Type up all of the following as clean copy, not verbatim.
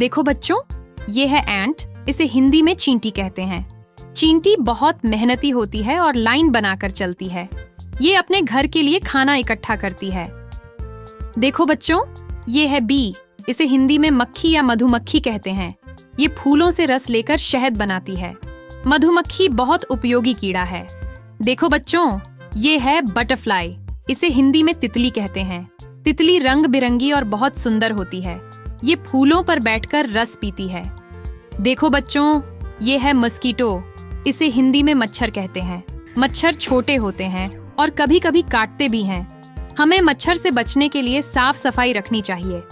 देखो बच्चों, ये है एंट। इसे हिंदी में चींटी कहते हैं। चींटी बहुत मेहनती होती है और लाइन बनाकर चलती है। ये अपने घर के लिए खाना इकट्ठा करती है। देखो बच्चों, ये है बी। इसे हिंदी में मक्खी या मधुमक्खी कहते हैं। ये फूलों से रस लेकर शहद बनाती है। मधुमक्खी बहुत उपयोगी कीड़ा है। देखो बच्चों, ये है बटरफ्लाई। इसे हिंदी में तितली कहते हैं। तितली रंग बिरंगी और बहुत सुंदर होती है। ये फूलों पर बैठकर रस पीती है। देखो बच्चों, ये है मस्कीटो। इसे हिंदी में मच्छर कहते हैं। मच्छर छोटे होते हैं और कभी कभी काटते भी हैं। हमें मच्छर से बचने के लिए साफ सफाई रखनी चाहिए।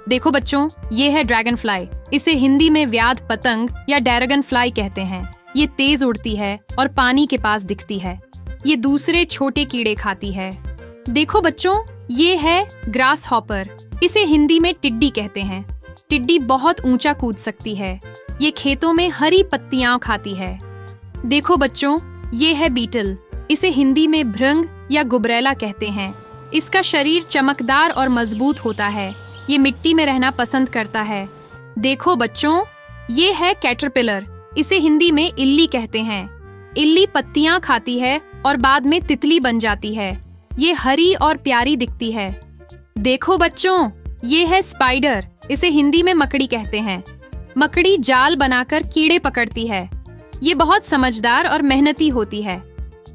देखो बच्चों, ये है ड्रैगन फ्लाई। इसे हिंदी में व्याध पतंग या ड्रैगन फ्लाई कहते हैं। ये तेज उड़ती है और पानी के पास दिखती है। ये दूसरे छोटे कीड़े खाती है। देखो बच्चों, ये है ग्रास हॉपर। इसे हिंदी में टिड्डी कहते हैं। टिड्डी बहुत ऊंचा कूद सकती है। ये खेतों में हरी पत्तियां खाती है। देखो बच्चों, ये है बीटल। इसे हिंदी में भृंग या गुबरैला कहते हैं। इसका शरीर चमकदार और मजबूत होता है। ये मिट्टी में रहना पसंद करता है। देखो बच्चों, ये है कैटरपिलर। इसे हिंदी में इल्ली कहते हैं। इल्ली पत्तियां खाती है और बाद में तितली बन जाती है। ये हरी और प्यारी दिखती है। देखो बच्चों, ये है स्पाइडर। इसे हिंदी में मकड़ी कहते हैं। मकड़ी जाल बनाकर कीड़े पकड़ती है। ये बहुत समझदार और मेहनती होती है।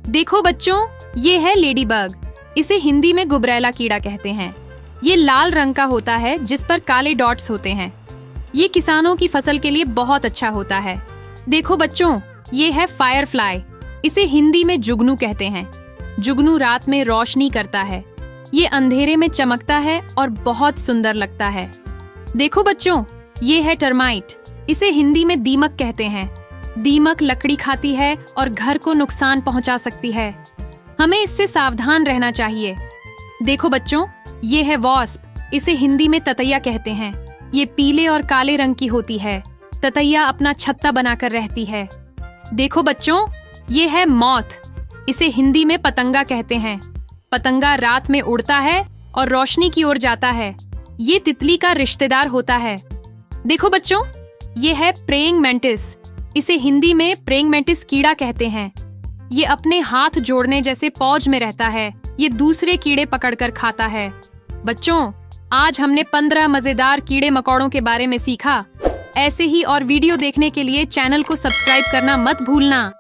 देखो बच्चों, ये है लेडीबग। इसे हिंदी में गुबरैला कीड़ा कहते हैं। ये लाल रंग का होता है जिस पर काले डॉट्स होते हैं। ये किसानों की फसल के लिए बहुत अच्छा होता है। देखो बच्चों, ये है फायरफ्लाई। इसे हिंदी में जुगनू कहते हैं। जुगनू रात में रोशनी करता है। ये अंधेरे में चमकता है और बहुत सुंदर लगता है। देखो बच्चों, ये है टर्माइट। इसे हिंदी में दीमक कहते हैं। दीमक लकड़ी खाती है और घर को नुकसान पहुंचा सकती है। हमें इससे सावधान रहना चाहिए। देखो बच्चों, ये है वॉस्प। इसे हिंदी में ततैया कहते हैं। ये पीले और काले रंग की होती है। ततैया अपना छत्ता बनाकर रहती है। देखो बच्चों, ये है मॉथ। इसे हिंदी में पतंगा कहते हैं। पतंगा रात में उड़ता है और रोशनी की ओर जाता है। ये तितली का रिश्तेदार होता है। देखो बच्चों, ये है प्रेइंग मैंटिस। इसे हिंदी में प्रेइंग मैंटिस कीड़ा कहते हैं। ये अपने हाथ जोड़ने जैसे पौज में रहता है। ये दूसरे कीड़े पकड़कर खाता है। बच्चों, आज हमने 15 मजेदार कीड़े मकोड़ों के बारे में सीखा। ऐसे ही और वीडियो देखने के लिए चैनल को सब्सक्राइब करना मत भूलना।